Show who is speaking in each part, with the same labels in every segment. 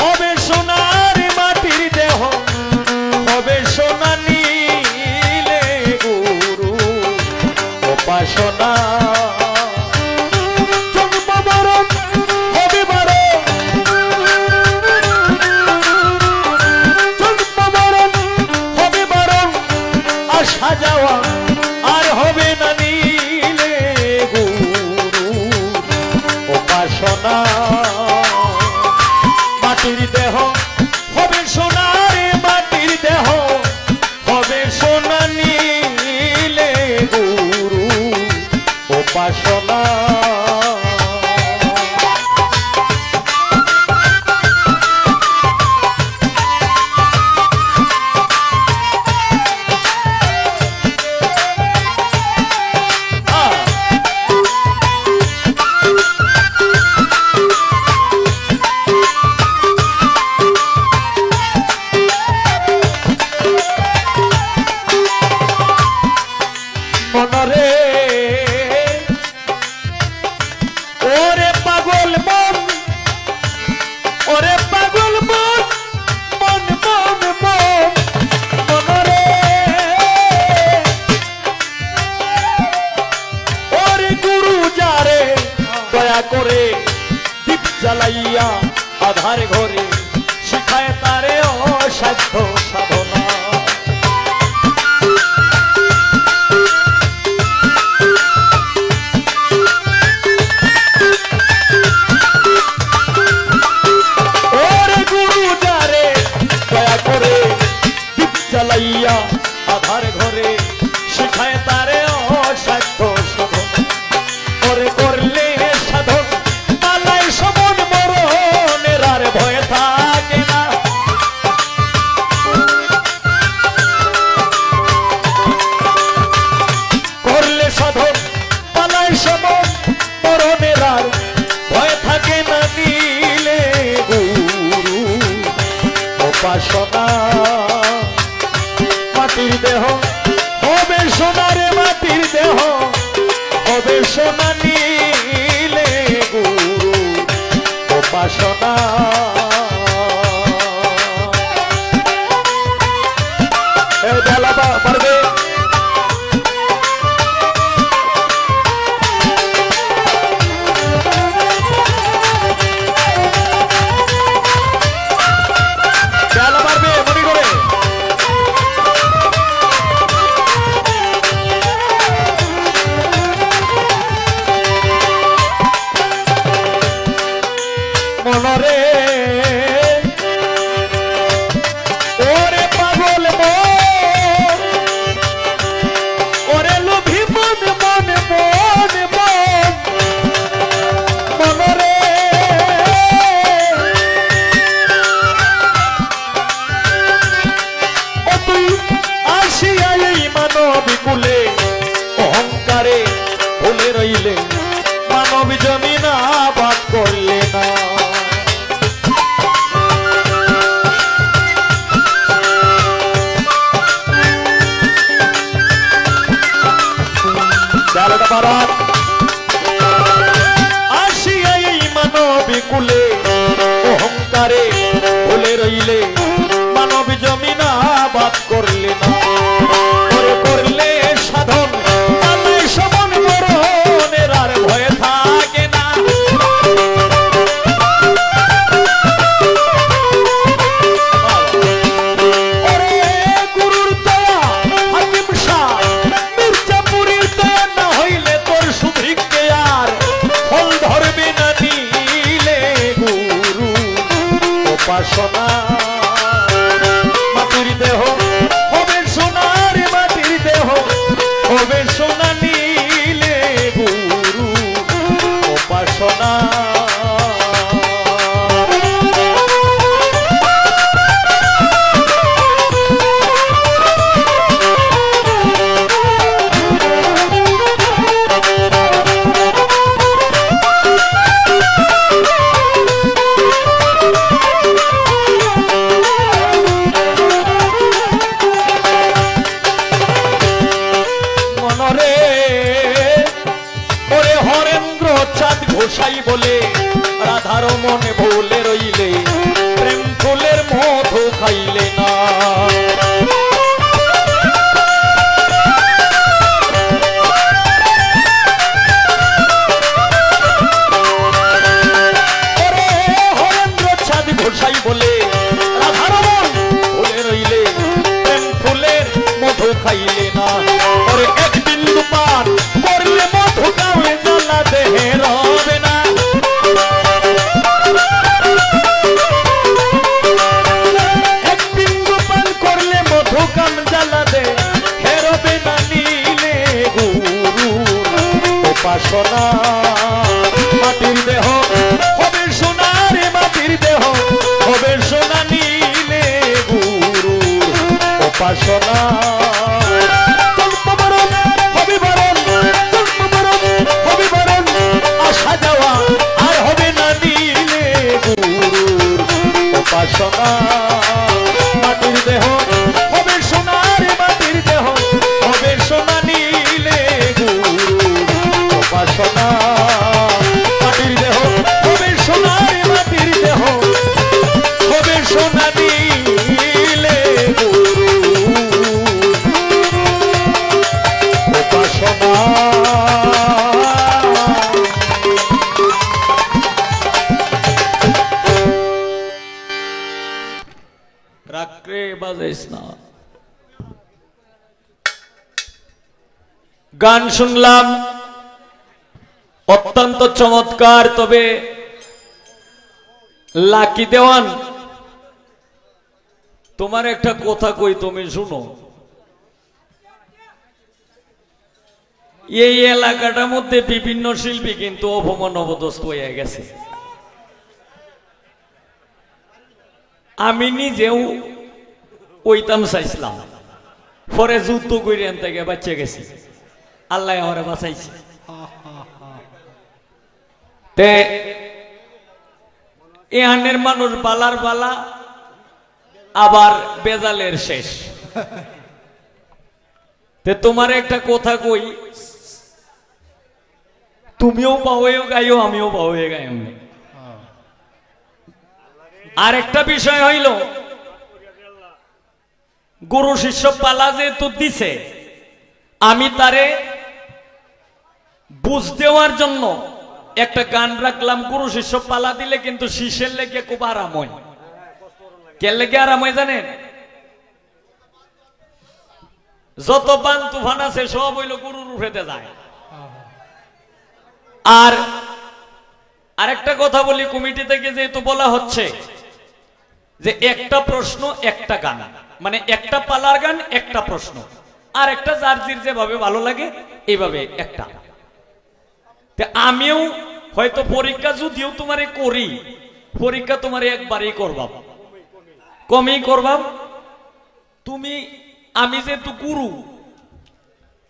Speaker 1: হবে সোনার মাটির দেহ হবে সোনা নীলে গুরু উপাসনা জন্ম মরণ হবে বারণ জন্ম মরণ হবে বারণ আসা যাওয়া আর হবে না নীলে গুরু উপাসনা মাটির দেহ হবে সোনার মাটির দেহ হবে সোনা নীলে গুরু উপাসনা মনরে ওরে পাগল মন ওরে পাগল মন মন মন মন মনরে ওরে গুরু যারে দয়া করে দীপ জ্বালাইয়া আধার ঘরে শিখায় তারে অসাধ্য সাধনা জ্বালাইয়া আধার ঘরে শিখায় তারে অসাধ্য সাধন করে করলে সাধন পালাই সমন মরণের আর ভয় থাকে না করলে সাধন পালাই সমন মরণের আর ভয় থাকে না নীলে গুরু উপাসনা মাটির দেহ হবে সোনারে মাটির দেহ হবে সোনা নীলে গুরু উপাসনা বেলা পারবে মনরে ওরে পাগল মন ওরে লোভী মন মন মন মন মনরে ও তুই আসিয়া এই মানবী কুলে অহংকারে ভুলে রইলে মানব জমিন আবাদ করলে না আসিয়া এই মানবী কুলে অহংকারে ভুলে রইলে মানব জমিন আবাদ করলে না করলে সাধন পালাই সমন মরণের আর ভয় থাকে না গুরুর দয়া হাকিম শাহ মির্জাপুরীর দয়া না হইলে তোর সুভিক্ষে আর ফল ধরবে না নীলে গুরু উপাসনা মাটির দেহ হবে সোনার মাটির দেহ হবে সোনা নীলে গুরু উপাসনা গোসাই বলে গোসাই বলে রাধার মন ভুলে রইলে প্রেম ফুলের মধু খাইলে না ওরে এক বিন্দু পান করলে মধু খাওয়ে জ্বালা দেহে রবে না এক বিন্দু পান করলে মধু কাম জ্বালা দে হেরবে না নীলে গুরু উপাসনা মাটির দেহ হবে সোনারে মাটির দেহ হবে সোনা নীলে গুরু উপাসনা জন্মমরণ হবে বরণ জন্মমরণ হবে বরণ আসা যাওয়া আর হবে না নীলে গুরু উপাসনা মাটির দেহ হবে সোনারে মাটির দেহ হবে সোনা নীলে গুরু উপাসনা মাটির দেহ হবে সোনারে মাটির দেহ হবে সোনা নীলে গুরু উপাসনা রাখরে বাজাইস না গান শুনলাম অত্যন্ত চমৎকার তবে লাকি দেওয়ান তোমার একটা কথা কই তুমি শুনো এই এলাকাটার মধ্যে বিভিন্ন শিল্পী কিন্তু অপমান অবদস্ত হয়ে গেছে আমি নিজেও ওইতাম চাইছিলাম পরে যুদ্ধ করে এন থেকে বাচ্চা গেছি আল্লাহ আমারে বাঁচাইছে তে এহানের মানুষ বালার বালা আবার বেজালের শেষ তে তোমার একটা কথা কই তুমিও বাউয়ে গাইও আমিও বাউয়ে গাই আর একটা বিষয় হইল গুরু শিষ্য পালা যেহেতু দিছে আমি তারে বুঝ দেওয়ার জন্য একটা গান রাখলাম গুরু শিষ্য পালা দিলে কিন্তু শিষ্যের লেগে খুব আরাম হয় কে লেগে আরাম হয় জানেন যত বান তুফান আছে সব হইল গুরুর উঠেতে যায় আর আরেকটা কথা বলি কমিটি থেকে যেহেতু বলা হচ্ছে যে একটা প্রশ্ন একটা গান মানে একটা পালার গান একটা প্রশ্ন আর একটা জার্জির যেভাবে ভালো লাগে এইভাবে একটা আমিও হয়তো পরীক্ষা যদিও তোমারে করি পরীক্ষা তোমারে একবারই করবাম কমই করবাম তুমি আমি যেহেতু গুরু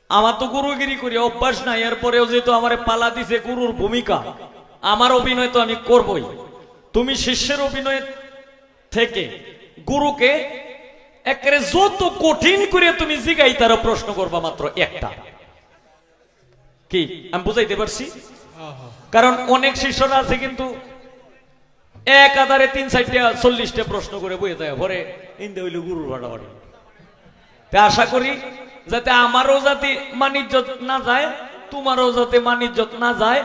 Speaker 1: আমার তো গুরুগিরি করি অভ্যাস নাই এরপরেও যেহেতু আমার পালা দিছে গুরুর ভূমিকা আমার অভিনয় তো আমি করবই তুমি শিষ্যের অভিনয় থেকে গুরুকে একেবারে যত কঠিন করে তুমি জিগাই তার প্রশ্ন করবা মাত্র একটা কি আমি বুঝাইতে পারছি কারণ অনেক শিষ্যরা আছে কিন্তু এক আধারে ৩-৪টা-৪০টা প্রশ্ন করে বইয়ে দেয় পরে ইন্দে হইল গুরুর ভাড়াবাড়ি আশা করি যাতে আমারও যাতে মানিজ্জত না যায় তোমারও যাতে মানিজ্জত না যায়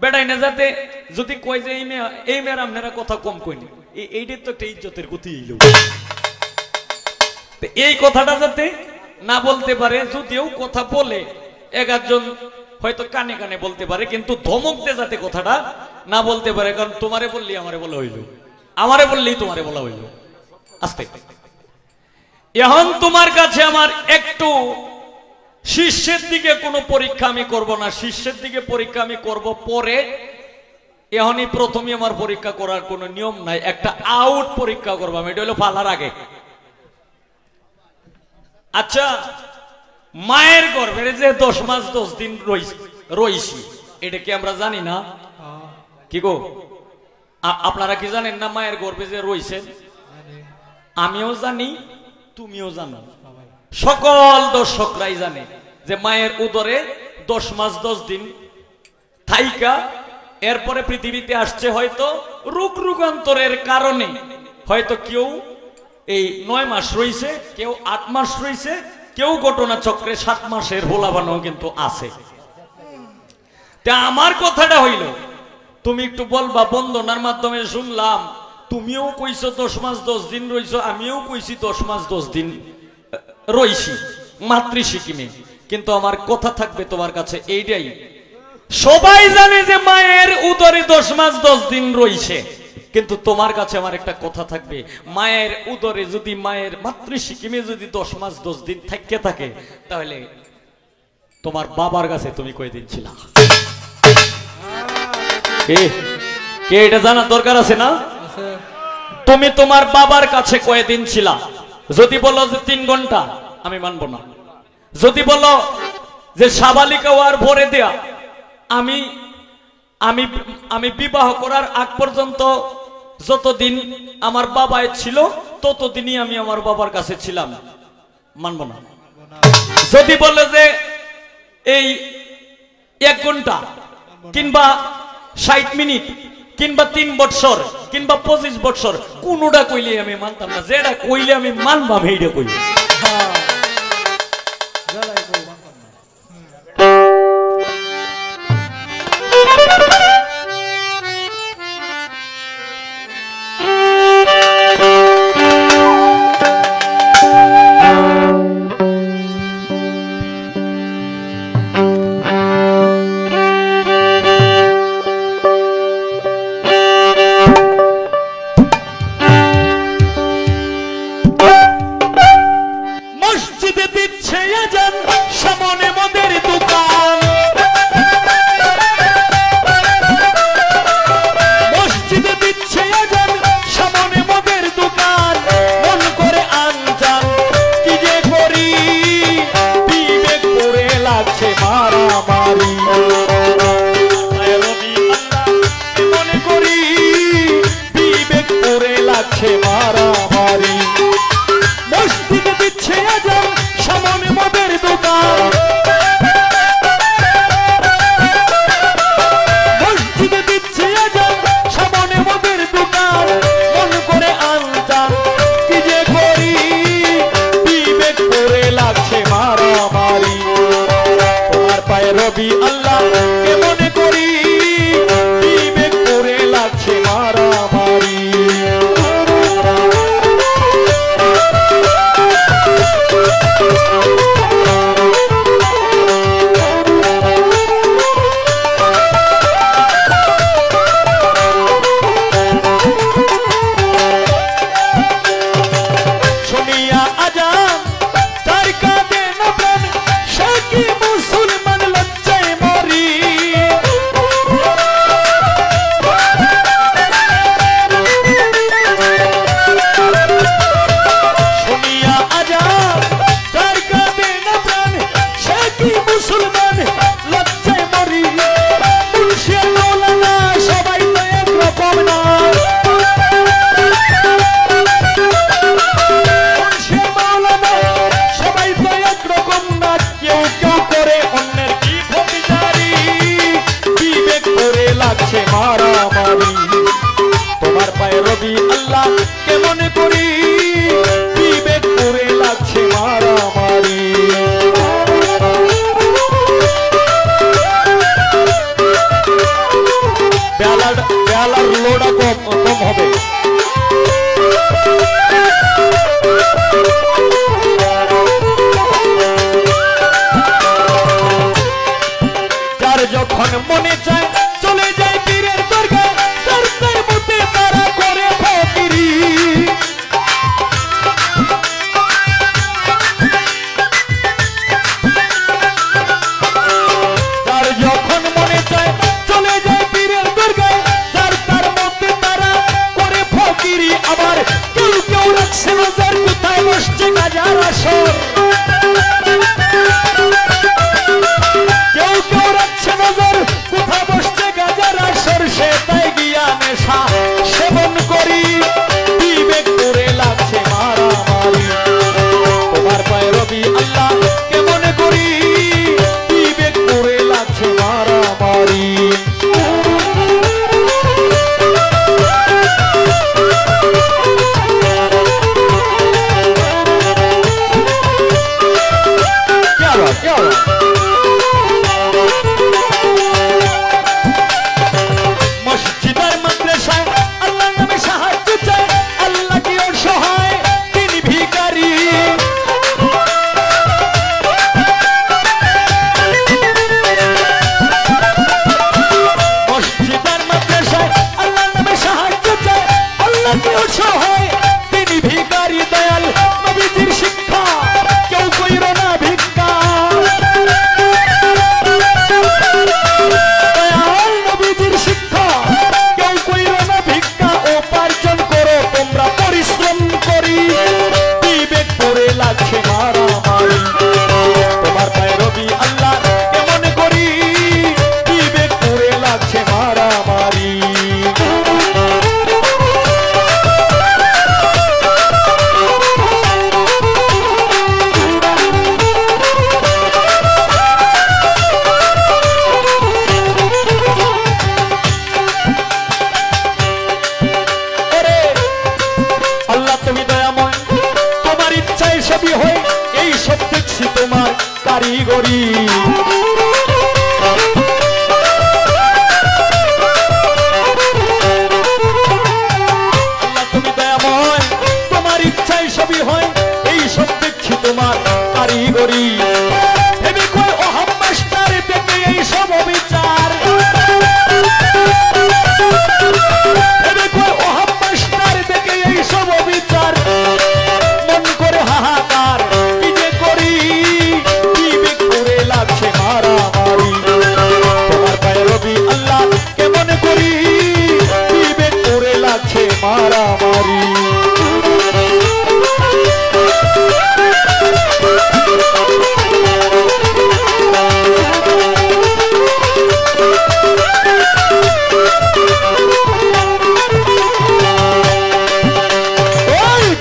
Speaker 1: বেড়াই না যাতে যদি কয় যে এই মেয়ের আপনারা কথা কম কইনি এইটার তো একটা ইজ্জতের গতি এই কথাটা যাতে না বলতে পারে যদিও কথা বলে একজন হয়তো কানে কানে বলতে পারে কিন্তু ধমক দিয়ে যাতে কথাটা না বলতে পারে কারণ তোমারে বললি আমারে বলা হইল আমারে বললেই তোমারে বলা হইল আস্তে এখন তোমার কাছে আমার একটু শিষ্যের দিকে কোনো পরীক্ষা আমি করব না শিষ্যের দিকে পরীক্ষা আমি করব পরে এখনই প্রথমে আমার পরীক্ষা করার কোনো নিয়ম নাই একটা আউট পরীক্ষা করবো আমি এটা হলো পালার আগে আচ্ছা মায়ের গর্ভে যে 10 মাস 10 দিন রইছি এটা কি আমরা জানি না কি গো আপনারা কি জানেন না মায়ের গর্ভে যে রইছেন আমিও জানি তুমিও জানো সকল দর্শকরাই জানে যে মায়ের উদরে 10 মাস 10 দিন থাইকা এরপরে পৃথিবীতে আসছে হয়তো রোগ রোগান্তরের কারণে হয়তো কেউ এই 9 মাস রইছে কেউ 8 মাস রইছে কেউ ঘটনা চক্রে 7 মাসের হোলাবানো কিন্তু আছে তা আমার কথাটা হইল তুমি একটু বলবা বন্দনার মাধ্যমে শুনলাম তুমিও কইছো 10 মাস 10 দিন রইছো, আমিও কইছি 10 মাস 10 দিন রইছি মাতৃ সিকিমে। কিন্তু আমার কথা থাকবে তোমার কাছে এইটাই, সবাই জানে যে মায়ের উদরে 10 মাস 10 দিন রইছে, কিন্তু তোমার কাছে আমার একটা কথা থাকবে, মায়ের উদরে যদি মায়ের মাতৃ সিকিমে যদি 10 মাস 10 দিন থাকতে থাকে, তাহলে তোমার বাবার কাছে তুমি কয়দিন ছিলা? কে এটা জানার দরকার আছে না? তুমি তোমার বাবার কাছে কয়দিন ছিলা? যদি বলো যে 3 ঘন্টা, আমি মানব না। যদি বলো যে সাবালিকা ওয়ার ভরে দেয়া, আমি আমি আমি বিবাহ করার আগ পর্যন্ত যতদিন আমার বাবায় ছিল ততদিনই আমি আমার বাবার কাছে ছিলাম, মানব না। যদি বলে যে এই 1 ঘন্টা কিংবা 60 মিনিট কিংবা 3 বছর কিংবা 25 বছর, কোনটা কইলে আমি মানতাম না। যেটা কইলে আমি মানবাম এইটা কইলে। রাতে অসহায় তিনি ভিখারি দয়াল নবীজির শিক্ষা কেউ কইরো না ভিক্ষা দয়াল নবীজির শিক্ষা কেউ কইরো না ভিক্ষা উপার্জন করো তোমরা পরিশ্রম করি বিবেক করে লাগছে মারামারি তোমার পায়ে রবি আল্লাহ কেমন করি বিবেক করে লাগছে মারামারি আল্লাহ তুমি দয়াময় তোমার ইচ্ছায় সবই হয় এই সব দেখছি তোমার কারিগরি আল্লাহ তুমি দয়াময় তোমার ইচ্ছায় সবই হয় এই সব দেখছি তোমার কারিগরি ভেবে কই অহম মাস্টার দেখে এই সব বিচার ভেবে কই অহম মাস্টার দেখে এই সব বিচার মন করে হাহাকার কি যে করি বিবেক করে লাগছে মারামারি তোমার পায়ে রবি আল্লাহ কেমন করি বিবেক করে লাগছে মারামারি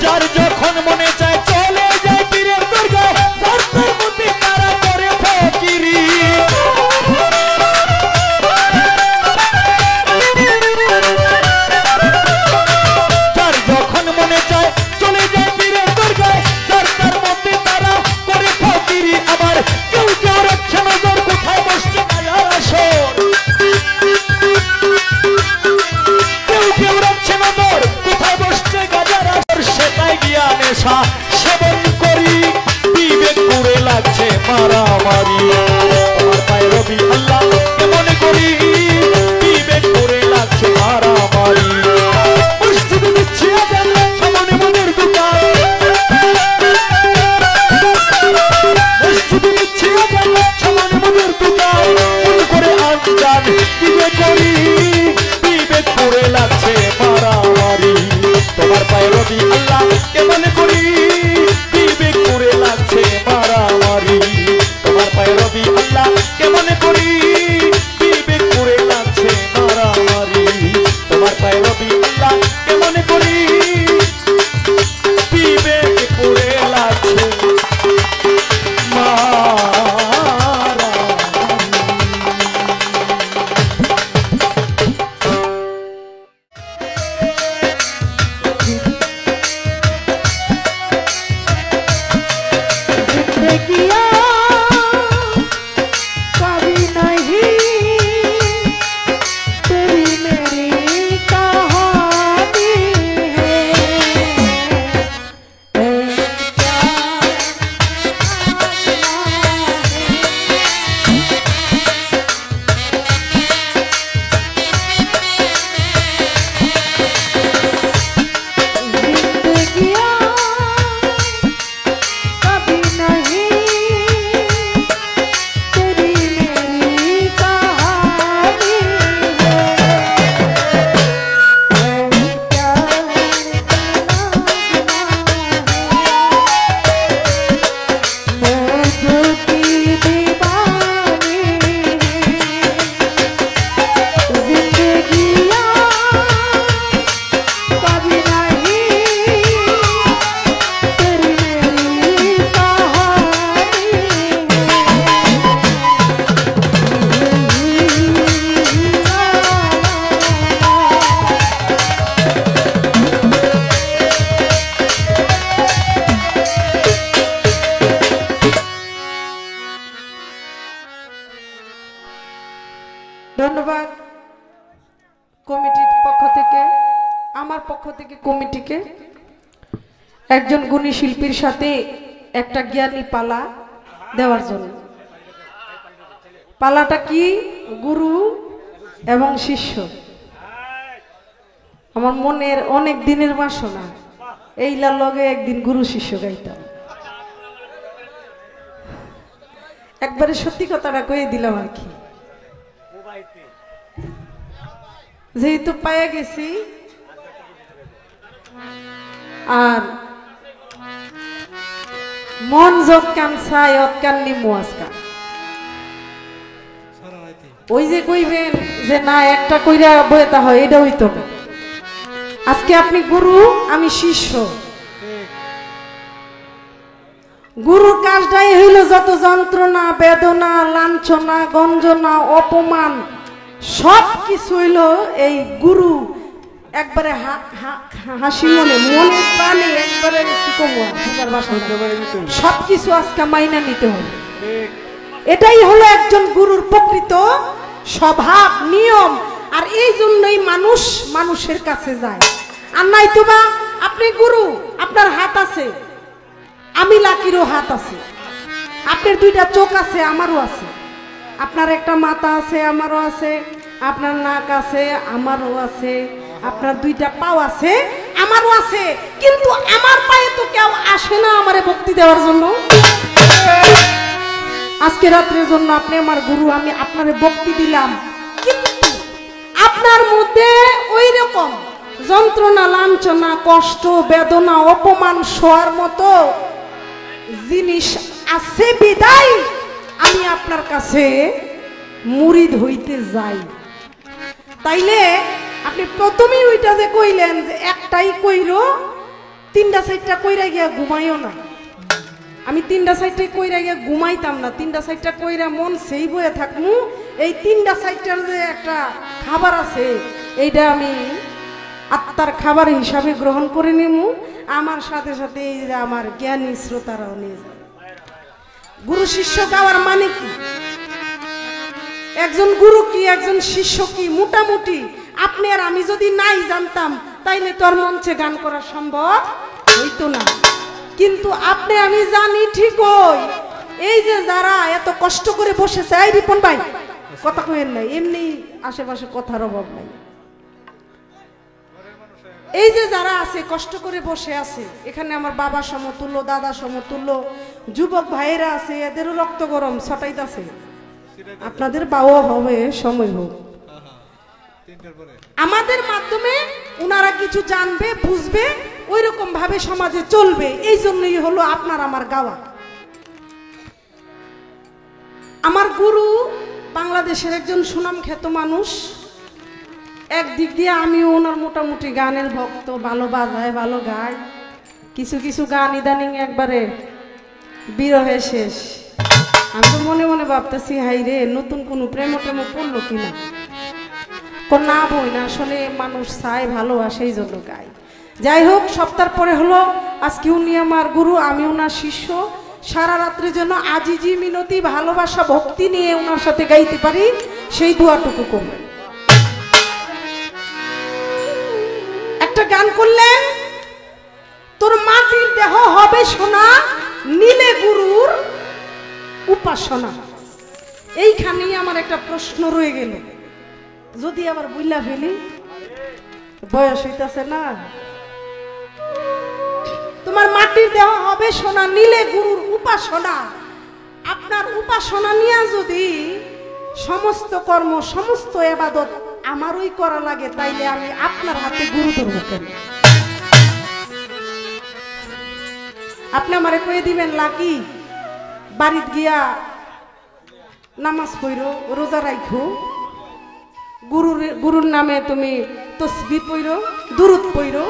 Speaker 1: যার যখন মনে চায় চলে যায় পীরের দরগায় তার মধ্যে তারা করে ফকিরি যার যখন মনে চায় চলে যায় পীরের দরগায় তার মধ্যে তারা করে ফকিরি আবার কেউ কেউ রাখছে নজর কোথায় বসছে গাজার আসর কেউ কেউ রাখছে নজর কোথায় বসছে গাজার আসর সেটাই গিয়া নেশা সেবন করি বিবেক করে লাগছে মারামারি তোমার পায়ে রবি আল্লাহ কেমন করি বিবেক করে লাগছে মারামারি মসজিদে দিচ্ছি আজান সামনে মনের দোকান মসজিদে দিচ্ছি আজান সামনে মনের দোকান মন করে আনজান কি যে করি বিবেক করে লাগছে মারামারি তোমার পায়ে রবি আল্লাহ কেমন করি বিবেক করে লাগছে মারামারি তোমার পায়ে রবি আল্লাহ কেমন করি বিবেক করে লাগছে মারামারি তোমার পায়ে রবি আল্লাহ কেমন করি বিবেক করে লাগছে
Speaker 2: ধন্যবাদ কমিটির পক্ষ থেকে আমার পক্ষ থেকে কমিটিকে একজন গুণী শিল্পীর সাথে একটা জ্ঞানী পালা দেওয়ার জন্য। পালাটা কি? গুরু এবং শিষ্য। আমার মনের অনেক দিনের বাসনা এইলার লগে একদিন গুরু শিষ্য গাইতাম। একবারে সত্যি কথাটা কয়ে দিলাম আর কি, যেহেতু পায়ে গেছি আর মন যোগ কান চাই অতকান নিমু আজকাল। ওই যে কইবেন যে না একটা কইরা বইতা হয়, এটা হইতো না। আজকে আপনি গুরু, আমি শিষ্য। গুরুর কাজটাই হইল যত যন্ত্রণা, বেদনা, লাঞ্ছনা, গঞ্জনা, অপমান সব কিছু হইল এই গুরু একবারে হাসি মনে মনে প্রাণে একবারে কি কমুয়া সবকিছু আজকে মাইনা নিতে হবে। এটাই হলো একজন গুরুর প্রকৃত স্বভাব, নিয়ম। আর এই জন্যই মানুষ মানুষের কাছে যায়। আর নাই তোবা আপনি গুরু, আপনার হাত আছে, আমি লাকিরও হাত আছে, আপনার দুইটা চোখ আছে, আমারও আছে, আপনার একটা মাথা আছে, আমারও আছে, আপনার নাক আছে, আমারও আছে, আপনার দুইটা পাও আছে, আমারও আছে। কিন্তু আমার পায়ে তো কেউ আসে না আমারে ভক্তি দেওয়ার জন্য। আজকে রাত্রের জন্য আপনি আমার গুরু, আমি আপনারে ভক্তি দিলাম, কিন্তু আপনার মধ্যে ওই রকম যন্ত্রণা, লাঞ্ছনা, কষ্ট, বেদনা, অপমান সওয়ার মতো জিনিস আছে বিদায় আমি আপনার কাছে মুরিদ হইতে যাই। তাইলে আপনি প্রথমেই ওইটা যে কইলেন যে একটাই কইরো, তিনটা চারটা কইরা গিয়া ঘুমাইও না। আমি তিনটা চারটে কইরা গিয়া ঘুমাইতাম না, তিনটা চারটা কইরা মন সেই বয়ে থাকমু। এই তিনটা চারটার যে একটা খাবার আছে, এইটা আমি আত্মার খাবার হিসাবে গ্রহণ করে নিমু। আমার সাথে সাথে এই যে আমার জ্ঞানী শ্রোতারাও নিয়ে যায়। গুরু শিষ্য গাওয়ার মানে কি? একজন গুরু কি, একজন শিষ্য কি, মোটামুটি আপনি আর আমি যদি নাই জানতাম তাইলে তোর মঞ্চে গান করা সম্ভব হইতো না। কিন্তু আপনি আমি জানি ঠিকই, এই যে যারা এত কষ্ট করে বসেছে, এই রিপন ভাই কথা কইেন নাই, এমনি আশেপাশে কথার অভাব নাই। এই যে যারা আছে কষ্ট করে বসে আছে, এখানে আমার বাবা সমতুল্য, দাদা সমতুল্য যুবক ভাইয়েরা আছে, এদেরও রক্ত গরম ছটাইতেছে। আপনাদের বাও হবে, সময় হোক, আমাদের মাধ্যমে উনারা কিছু জানবে, বুঝবে, ওই রকম ভাবে সমাজে চলবে। এই জন্যই হলো আপনার আমার গাওয়া। আমার গুরু বাংলাদেশের একজন সুনামখ্যাত মানুষ। একদিক দিয়ে আমিও ওনার মোটামুটি গানের ভক্ত, ভালো বাজায়, ভালো গায়। কিছু কিছু গান ইদানিং একবারে বিরহে শেষ। আমি তো মনে মনে ভাবতেছি, হাই রে নতুন কোনো প্রেম টেম পড়লো কিনা। না বই না, আসলে মানুষ চায়, ভালোবাসে, এই জন্য গাই। যাই হোক, সপ্তাহ পরে হলো আজকে উনি আমার গুরু, আমি ওনার শিষ্য। সারা রাত্রে যেন আজিজি মিনতি, ভালোবাসা, ভক্তি নিয়ে ওনার সাথে গাইতে পারি, সেই দোয়াটুকু করবেন। একটা গান করলেন, তোর মাটির দেহ হবে সোনা, নীলে গুরুর উপাসনা। এইখানেই আমার একটা প্রশ্ন রয়ে গেল, যদি আবার বুইলা ফেলি, বয়স হইতাছে না। তোমার মাটির দেহ হবে সোনা, নীলে গুরুর উপাসনা। আপনার উপাসনা নিয়ে যদি সমস্ত কর্ম, সমস্ত ইবাদত আমারই করা লাগে, তাইলে আমি আপনার হাতে গুরু ধরব কেন? আপনি আমারে কয়ে দিবেন, লাকি বাড়িতে গিয়া নামাজ পড়ো, রোজা রাখো, গুরুর নামে তুমি তসবিহ পড়ো, দুরূদ পড়ো।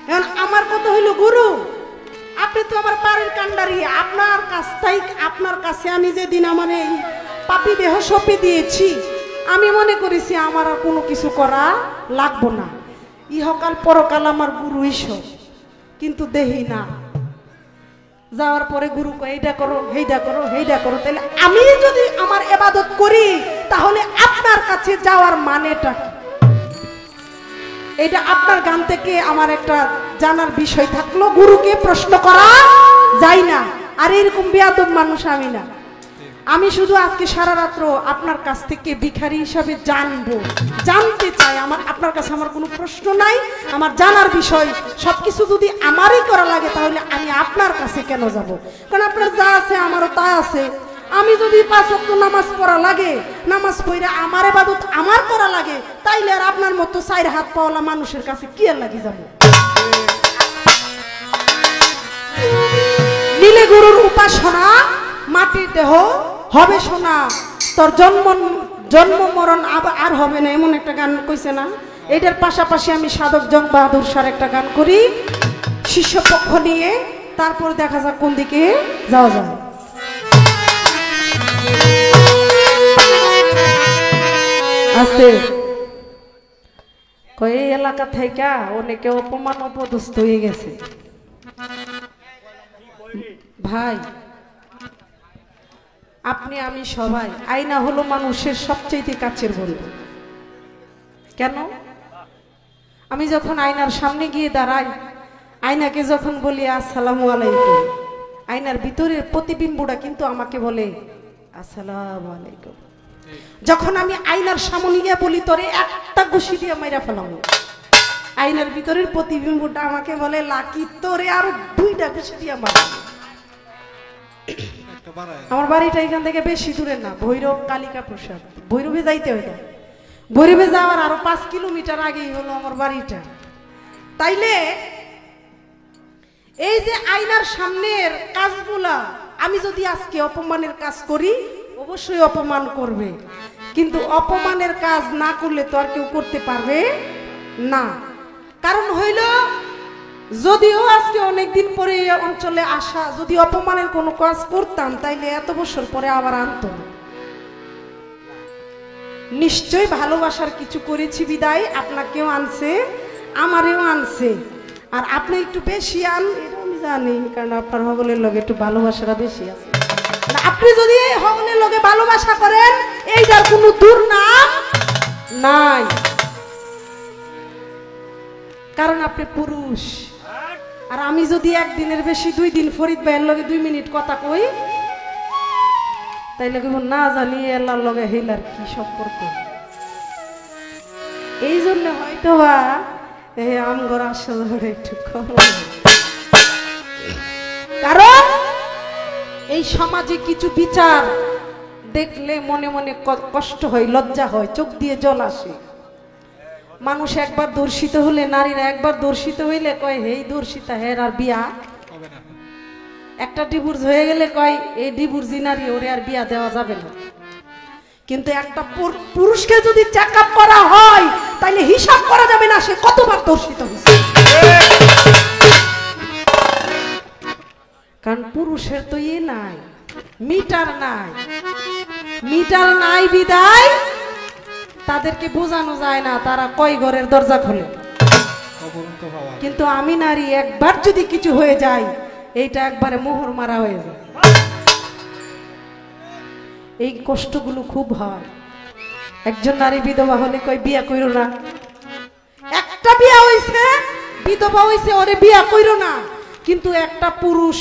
Speaker 2: এখন আমার কথা হইল, গুরু আপনি তো আমার পাড়ের কান্ডারি, আপনার কাছে আমি যেদিন আমার এই পাপি দেহ সঁপে দিয়েছি, আমি মনে করেছি আমার আর কোনো কিছু করা লাগবো না, ইহকাল পরকাল আমার গুরু ঈশ্বর। কিন্তু দেহি না, যাওয়ার পরে গুরু কয় এইটা করো, হেইটা করো, হেইটা করো। তাহলে আমি যদি আমার ইবাদত করি, তাহলে আপনার কাছে যাওয়ার মানেটা কি? এটা আপনার গান থেকে আমার একটা জানার বিষয় থাকলো। গুরুকে প্রশ্ন করা যায় না, আর এরকম বেয়াদব মানুষ আমি না। আমি শুধু আজকে সারা রাত্র আপনার কাছ থেকে ভিখারি হিসাবে জানতে চাই। আপনার কাছে আমার কোনো প্রশ্ন নাই, আমার জানার বিষয় সবকিছু যদি আমারই করা লাগে তাহলে আমি আপনার কাছে কেন যাব? কারণ আপনার যা আছে আমারও তা আছে। আমি যদি 5 ওয়াক্ত নামাজ পড়া লাগে, নামাজ পড়ে আমার ইবাদত আমার করা লাগে, তাইলে আর আপনার মতো 4 হাত পাওয়ালা মানুষের কাছে কি আর লাগি যাব? নীলে গুরুর উপাসনা, মাটির দেহ হবে সোনা, তোর জন্ম মরণ আর হবে না, এমন একটা গান কইছে না? এটার পাশাপাশি আমি সাধক জং বাহাদুর স্যার একটা গান করি শিষ্য পক্ষ নিয়ে, তারপর দেখা যাক কোন দিকে যাওয়া যায়। আস্তে কই এলাকা থেকে অনেকে অপমান অপদস্থ হয়ে গেছে ভাই। আপনি আমি সবাই, আয়না হলো মানুষের সবচেয়ে কাছের বন্ধু। কেন? আমি যখন আয়নার সামনে গিয়ে দাঁড়াই, আয়নাকে যখন বলি আসসালামু আলাইকুম, আয়নার ভিতরের প্রতিবিম্বটা কিন্তু আমাকে বলে আসসালামু আলাইকুম। যখন আমি আয়নার সামনে গিয়ে বলি তোরে একটা ঘুষি দিয়ে মাইরা ফেলাম, আয়নার ভিতরের প্রতিবিম্বটা আমাকে বলে লাকি তোরে আরো 2টা ঘুষি দিয়ে মার। আমার বাড়িটা এখান থেকে বেশি দূরে না, ভৈরব কালিকা প্রসাদ। ভৈরবে যাইতে হয় না, ভৈরবে যাওয়ার আরো 5 কিলোমিটার আগেই হলো আমার বাড়িটা। তাইলে এই যে আয়নার সামনের কাজগুলা আমি যদি আজকে অপমানের কাজ করি, অবশ্যই অপমান করবে, কিন্তু অপমানের কাজ না করলে তো আর কেউ করতে পারবে না। কারণ হইল যদিও আজকে অনেকদিন পরে এই অঞ্চলে আসা, যদি অপমানের কোনো কাজ করতাম তাইলে এত বছর পরে আবার আনতো। নিশ্চয় ভালোবাসার কিছু করেছি বিদায় আপনাকেও আনছে, আমারেও আনছে। আর আপনি একটু বেশি আন এটা আমি জানি, কারণ আপনার হগলের লগে একটু ভালোবাসাটা বেশি আছে। আপনি যদি এই হগলের লগে ভালোবাসা করেন, এইটার কোনো দুর্নাম নাই, কারণ আপনি পুরুষ। আর আমি যদি একদিনের বেশি 2 দিন ফরিদ ভাইয়ের লগে 2 মিনিট কথা কই, তাইলে কেবল না জানি আল্লাহর লগে হেলার কি সম্পর্ক। এই জন্য হয়তো বা আমগর আসলে একটু কম, কারণ এই সমাজে কিছু বিচার দেখলে মনে মনে কষ্ট হয়, লজ্জা হয়, চোখ দিয়ে জল আসে। মানুষ একবার দর্শিত হলে, নারীরা একবার দর্শিত হইলে কয় হেই দর্শিতা হের আর বিয়া হবে না। একটা ডিভোর্স হয়ে গেলে কয় এই ডিভোর্সি নারী, ওরে আর বিয়া দেওয়া যাবে না। কিন্তু একটা পুরুষকে যদি চেক আপ করা হয় তাহলে হিসাব করা যাবে না সে কতবার দর্শিত হয়েছে। কারণ পুরুষের তো ইয়ে নাই, মিটার নাই, মিটার নাই বিদায় তাদেরকে বোঝানো যায় না তারা কয় ঘরের দরজা খোলে। কিন্তু আমি নারী, একবার যদি কিছু হয়ে যায় এইটা একবারে মোহর মারা হয়ে যায়। এই কষ্টগুলো খুব হয়। একজন নারী বিধবা হলে কয় বিয়া কইরো না, একটা বিয়া হইছে বিধবা হইছে ওরে বিয়া কইরো না। কিন্তু একটা পুরুষ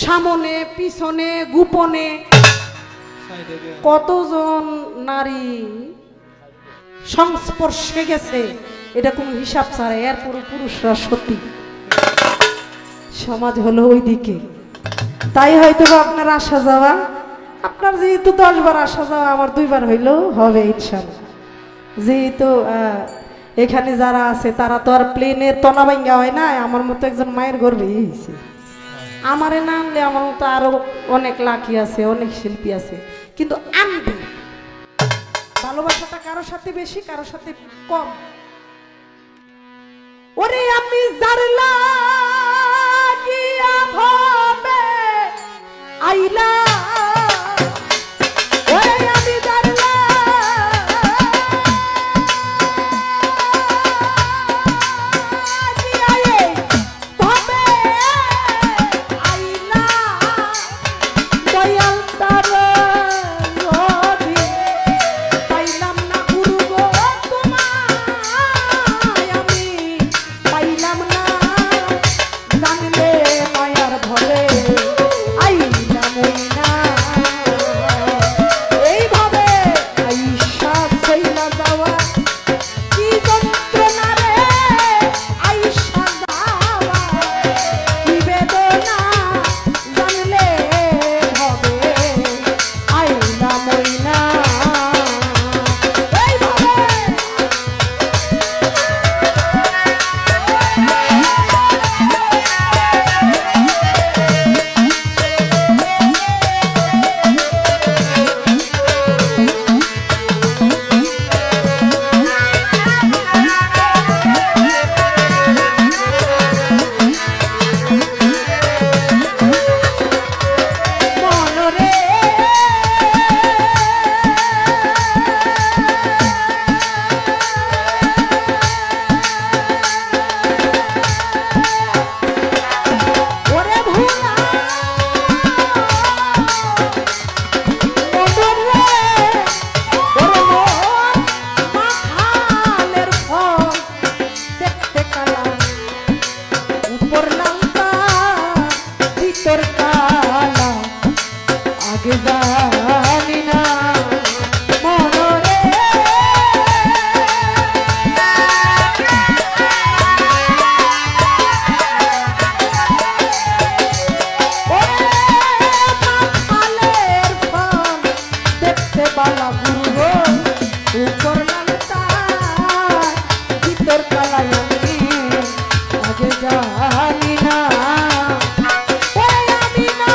Speaker 2: সামনে পিছনে গোপনে কতজন নারী সংস্পর্শে গেছে এটা কোনো হিসাব ছাড়া। এরপর পুরুষরা সত্যি সমাজ হলো ওই দিকে। তাই হয়তো আপনার আসা যাওয়া, আপনার যেহেতু 10 বার আসা যাওয়া, আমার 2 বার হইলেও হবে ইনশাআল্লাহ। যেহেতু এখানে যারা আছে তারা তো আর প্লেনের তলা ভাঙ্গা হয় না, আমার মতো একজন মায়ের গর্ভে হয়েছে। আমারে না আনলে আমার মতো আরো অনেক লাকি আছে, অনেক শিল্পী আছে, কিন্তু আনবে। ভালোবাসাটা কারোর সাথে বেশি, কারোর সাথে কম। ওরে আমি যার লাগিয়া ভাবে আইলা, ওরে আমি যার লাগিয়া ভাবে আইলা, দয়াল তার পাইলাম না জানি না ওই আমি না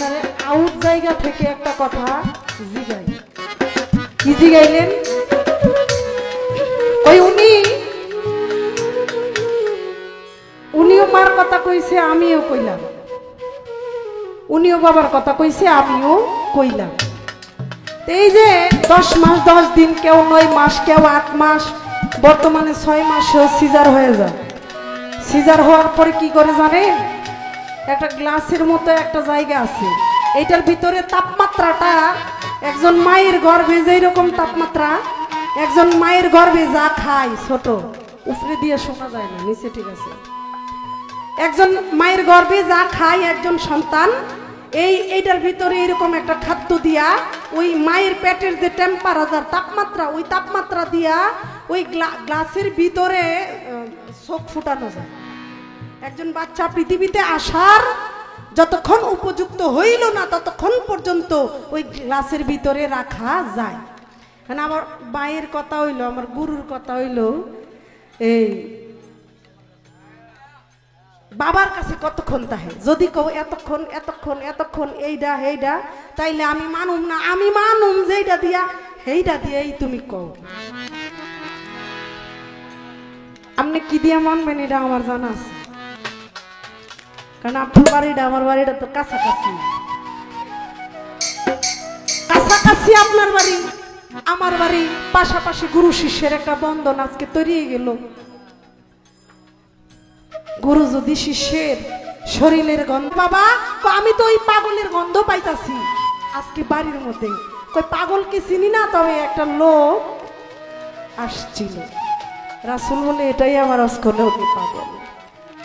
Speaker 2: আপনার আউট জায়গা থেকে একটা কথা জিগাই। কি জিগাইলেন? ওই উনিও মার কথা কইছে, আমিও কইলাম। উনিও বাবার কথা কইছে, আমিও কইলাম। এই যে 10 মাস 10 দিন, কেউ 9 মাস, কেউ 8 মাস, বর্তমানে 6 মাসেও সিজার হয়ে যায়। সিজার হওয়ার পরে কি করে জানেন? একটা গ্লাসের মতো একটা জায়গা আছে, এইটার ভিতরে তাপমাত্রাটা একজন মায়ের গর্ভে যেই রকম তাপমাত্রা, একজন মায়ের গর্ভে যা খায় ছোট, উপরে দিয়ে শোনা যায় না, নিচে ঠিক আছে, একজন মায়ের গর্ভে যা খায় একজন সন্তান, এইটার ভিতরে এরকম একটা খাদ্য দিয়া ওই মায়ের পেটের যে টেম্পারেচার তাপমাত্রা, ওই তাপমাত্রা দিয়া ওই গ্লাসের ভিতরে চোখ ফুটানো যায়। একজন বাচ্চা পৃথিবীতে আসার যতক্ষণ উপযুক্ত হইল না ততক্ষণ পর্যন্ত ওই গ্লাসের ভিতরে রাখা যায়। কারণ আমার মায়ের কথা হইল, আমার গুরুর কথা হইল, এই বাবার কাছে কতক্ষণ তাহে, যদি কও এতক্ষণ এতক্ষণ এতক্ষণ এইটা, তাইলে আমি মানুম না, আমি মানুম যেইটা দিয়া সেইটা দিয়েই তুমি কও। আপনি কি দিয়া মানবেন এটা আমার জানা আছে, কারণ আপনার বাড়িটা আমার বাড়িটা তো কাছাকাছি, আপনার বাড়ি আমার বাড়ি পাশাপাশি, গুরু শিষ্যের একটা বন্ধন আজকে তৈরি হয়ে গেল। গুরু যদি শিষ্যের শরীরের গন্ধ, বাবা আমি তো ওই পাগলের গন্ধ পাইতাছি আজকে বাড়ির মধ্যে, কই পাগলকে চিনি না, তবে একটা লোক আসছিল। রাসূল বলে এটাই আমার আজকে পাগল।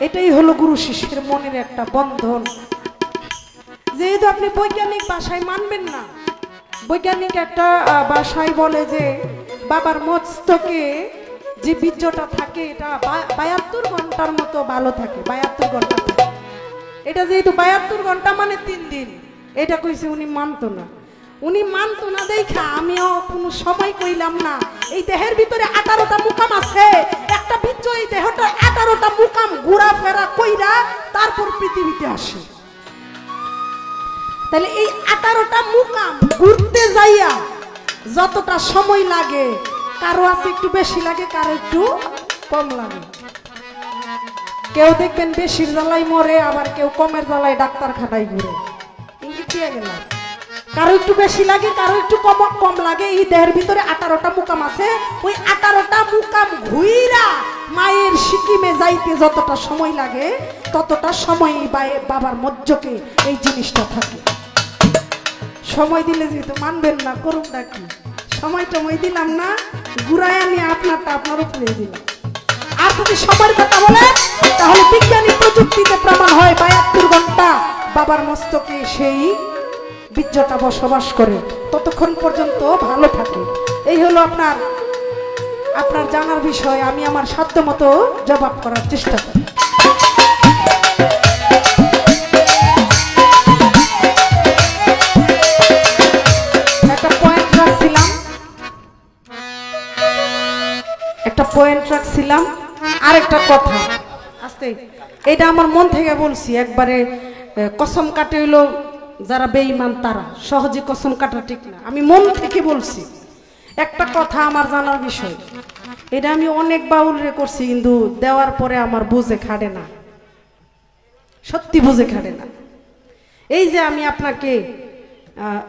Speaker 2: এটাই হলো গুরু শিষ্যের মনের একটা বন্ধন। যেহেতু আপনি বৈজ্ঞানিক ভাষায় মানবেন না, বৈজ্ঞানিক একটা ভাষায় বলে যে বাবার মস্তকে যে বীর্যটা থাকে এটা 72 ঘন্টার মতো ভালো থাকে, 72 ঘন্টা থাকে। এটা যেহেতু 72 ঘন্টা মানে 3 দিন, এটা কইছে উনি মানতো না। উনি মানতো না দেখা আমিও কোনো সময় কইলাম না, এই দেহের ভিতরে 18টা মুকাম আছে, একটা বীর্য এই দেহটা 18টা মুকাম ঘোরাফেরা কইরা তারপর পৃথিবীতে আসে। তাহলে এই 18টা মুকাম ঘুরতে যাইয়া যতটা সময় লাগে, কারো আছে একটু বেশি লাগে, কারো একটু কম লাগে। কেউ দেখবেন বেশির জ্বালায় মরে, আবার কেউ কমের জ্বালায় ডাক্তারখানায় ঘুরে, ইঙ্গিত দিয়ে গেলাম। কারো একটু বেশি লাগে, কারো একটু কম লাগে। এই দেহের ভিতরে 18টা মুকাম আছে, ওই 18টা মুকাম ঘুইরা মায়ের সিকিমে যাইতে যতটা সময় লাগে ততটা সময় বাবার মজ্জকে এই জিনিসটা থাকে। সময় দিলে যেহেতু মানবেন না, করুনটা কি, সময়টা দিলাম না, ঘুরাইয়া নিয়ে আপনারটা আপনার উপরে দিলাম। আর যদি সময়ের কথা বলে তাহলে বিজ্ঞানী প্রযুক্তিতে প্রমাণ হয় 72 ঘন্টা বাবার মস্তকে সেই বীর্যটা বসবাস করে, ততক্ষণ পর্যন্ত ভালো থাকে। এই হলো আপনার জানার বিষয়। আমি আমার সাধ্য মতো জবাব করার চেষ্টা করি। একটা পয়েন্ট রাখছিলাম, আর একটা কথা আস্তে, এটা আমার মন থেকে বলছি, একবারে কসম কাটে হইলো যারা বেঈমান তারা, সহজে কসম কাটা ঠিক না, আমি মন থেকে বলছি। একটা কথা আমার জানার বিষয়, এটা আমি অনেক বাউলরে করছি, কিন্তু দেওয়ার পরে আমার বুঝে খাড়ে না, সত্যি বুঝে খাড়ে না। এই যে আমি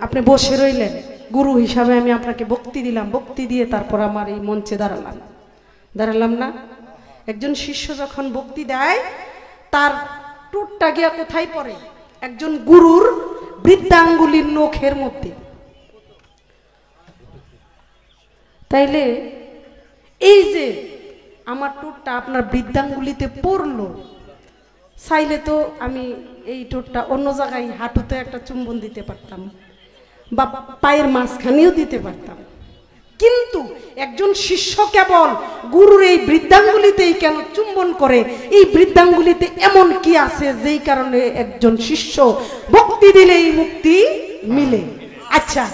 Speaker 2: আপনি বসে রইলেন, গুরু হিসাবে আমি আপনাকে বক্তি দিলাম, বক্তি দিয়ে তারপর আমার এই মঞ্চে দাঁড়ালাম না। একজন শিষ্য যখন বক্তি দেয় তার টুটটা গিয়া কোথায় পড়ে? একজন গুরুর বৃদ্ধাঙ্গুলির নখের মধ্যে। তাইলে এই যে আমার টুটটা আপনার বৃদ্ধাঙ্গুলিতে পড়লো, চাইলে তো আমি এই টুটটা অন্য জায়গায় হাঁটুতে একটা চুম্বন দিতে পারতাম, বা পায়ের মাঝখানেও দিতে পারতাম, কিন্তু একজন শিষ্য কেবল গুরুর এই বৃদ্ধাঙ্গুলিতেই কেন চুম্বন করে? এই বৃদ্ধাঙ্গুলিতে এমন কি আছে যেই কারণে একজন শিষ্য ভক্তি দিলেই মুক্তি মিলে? আচ্ছা,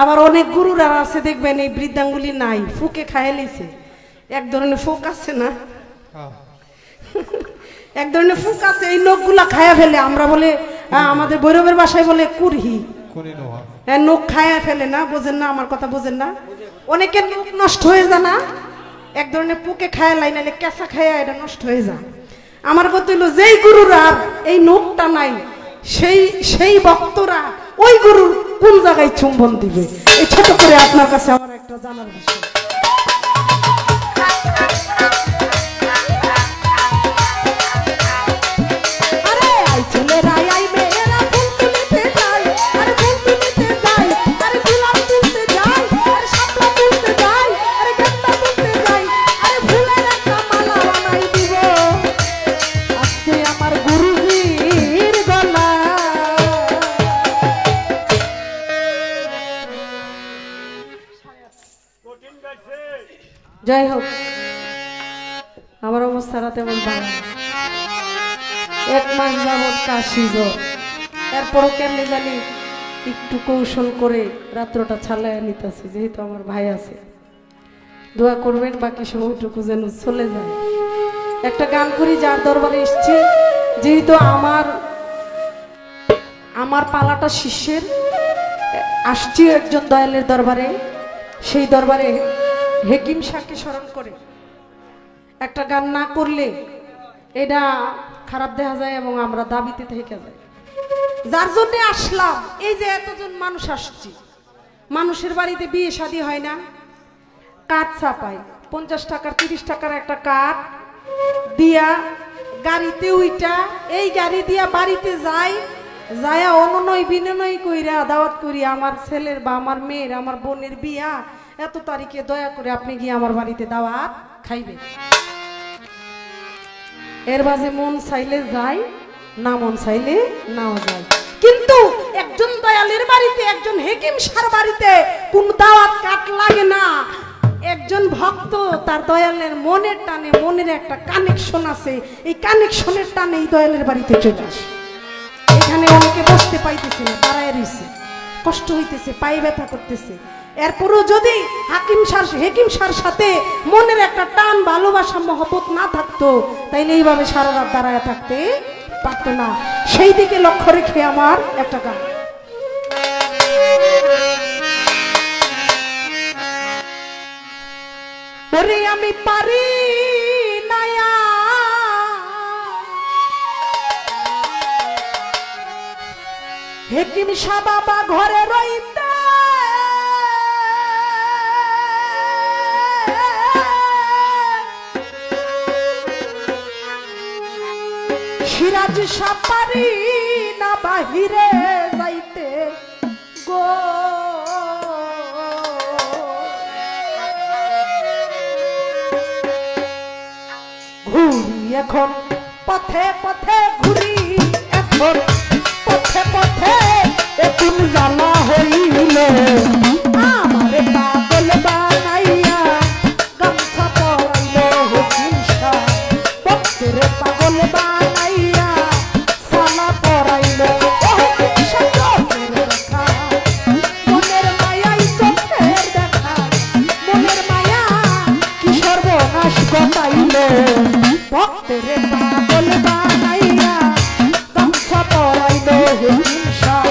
Speaker 2: আবার অনেক গুরুরা আছে দেখবেন এই বৃদ্ধাঙ্গুলি নাই, ফুকে খাইয়ে লিছে। এক ধরনের ফুক আছে না, এক ধরনের ফুক আছে, এই নখগুলা খায়া ফেলে। আমরা বলে আমাদের ভৈরবের বাসায় বলে কুরহি, নখ খায়া ফেলে না, বোঝেন না আমার কথা, বোঝেন না? অনেকের নখ নষ্ট হয়ে যায় না, এক ধরনের পোকে খায়া লাই, নাহলে কেঁচা খায়া এটা নষ্ট হয়ে যায়। আমার কথা হইলো যেই গুরুরা এই নখটা নাই, সেই ভক্তরা ওই গুরুর কোন জায়গায় চুম্বন দিবে, এই ছোট করে আপনার কাছে আমার একটা জানার বিষয়। যাই হোক, আমার অবস্থাটা তেমন ভালো, 1 মাস যাবৎ কাশি জ্বর, এরপরও কেমনে জানি একটু কৌশল করে রাত্রটা ছালাইয়া নিতেছে, যেহেতু আমার ভাই আছে। দোয়া করবেন বাকি সময়টুকু যেন চলে যায়। একটা গান করি, যার দরবারে এসছি, যেহেতু আমার পালাটা শিষ্যের, আসছি একজন দয়ালের দরবারে, সেই দরবারে হেকিম শাহকে স্মরণ করে একটা গান না করলে এটা খারাপ দেখা যায় এবং আমরা দাবিতে থেকে যাই। যার জন্য আসলাম, এই যে এতজন মানুষ আসছি, মানুষের বাড়িতে বিয়ে শাদী হয় না, কাঠ চাপায় 50 টাকার 30 টাকার একটা কাঠ দিয়া গাড়িতে উইটা, এই গাড়ি দিয়া বাড়িতে যায়, যায়া অননয় বিনয় কইরা দাওয়াত করি, আমার ছেলের বা আমার মেয়ের, আমার বোনের বিয়া এত তারিখে, দয়া করে আপনি গিয়ে আমার বাড়িতে দাওয়াত খাইবে। এর মাঝে মন চাইলে যায়, না মন চাইলে নাও যায়। কিন্তু একজন দয়ালের বাড়িতে, একজন হেকিম শাহর বাড়িতে কোন দাওয়াত কাট লাগে না। একজন ভক্ত তার দয়ালের মনের টানে, মনের একটা কানেকশন আছে, এই কানেকশনের টানে এই দয়ালের বাড়িতে চলে আসে। এখানে অনেকে বসতে পাইতেছে না, দাঁড়ায় রইছে, কষ্ট হইতেছে, পায়ে ব্যথা করতেছে। এরপরও যদি হেকিম শাহর সাথে মনের একটা টান, ভালোবাসা, মহব্বত না থাকতো, তাইলে এইভাবে সারা রাত দাঁড়ায় থাকতে পারতো না। সেই দিকে লক্ষ্য রেখে আমার একটা গান। ওরে আমি পারি না হেকিম শাহ বাবা ঘরে রইতে, সিরাজ শাহ পারি না বাহিরে যাইতে গো, ঘুরি এখন পথে পথে, ঘুরি এখন পথে পথে, এখন জানা হইল আমারে পাগল বানাইয়া গামছা পরাইল হেকিম শাহ, ভক্তের পাগল বানাইয়া সালা পরাইল হেকিম শাহ। চোখের দেখা মনের মায়াই, চোখের দেখা মনের মায়া, কি সর্বনাশ ঘটাইল ভক্তের পাগল বানাইয়া গামছা পরাইল হেকিম শাহ,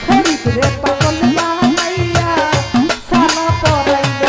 Speaker 2: ফরিদরে পাগল বানাইয়া সালা পরাইল।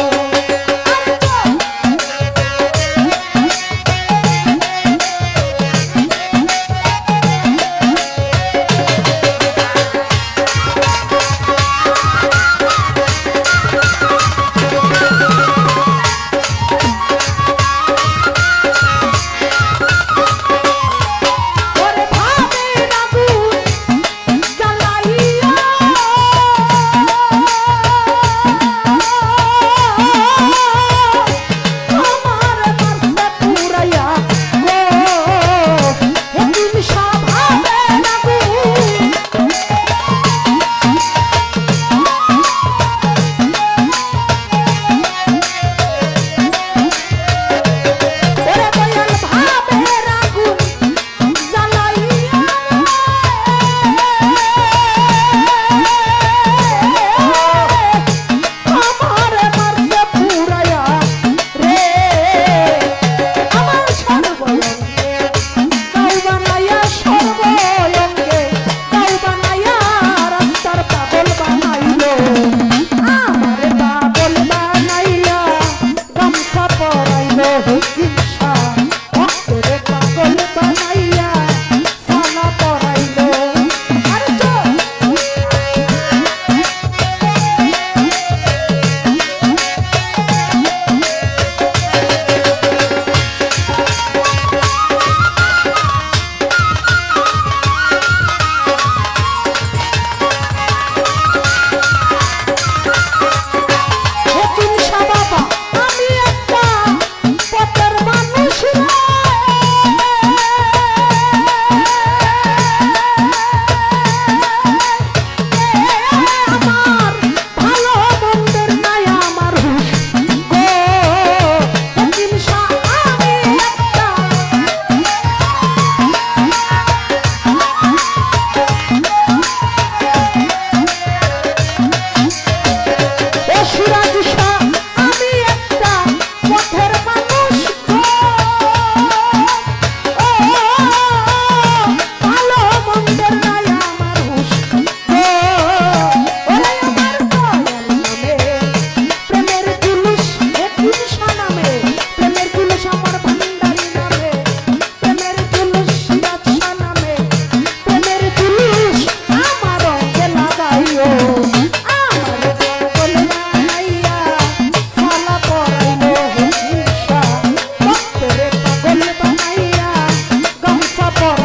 Speaker 2: লেখাপড়া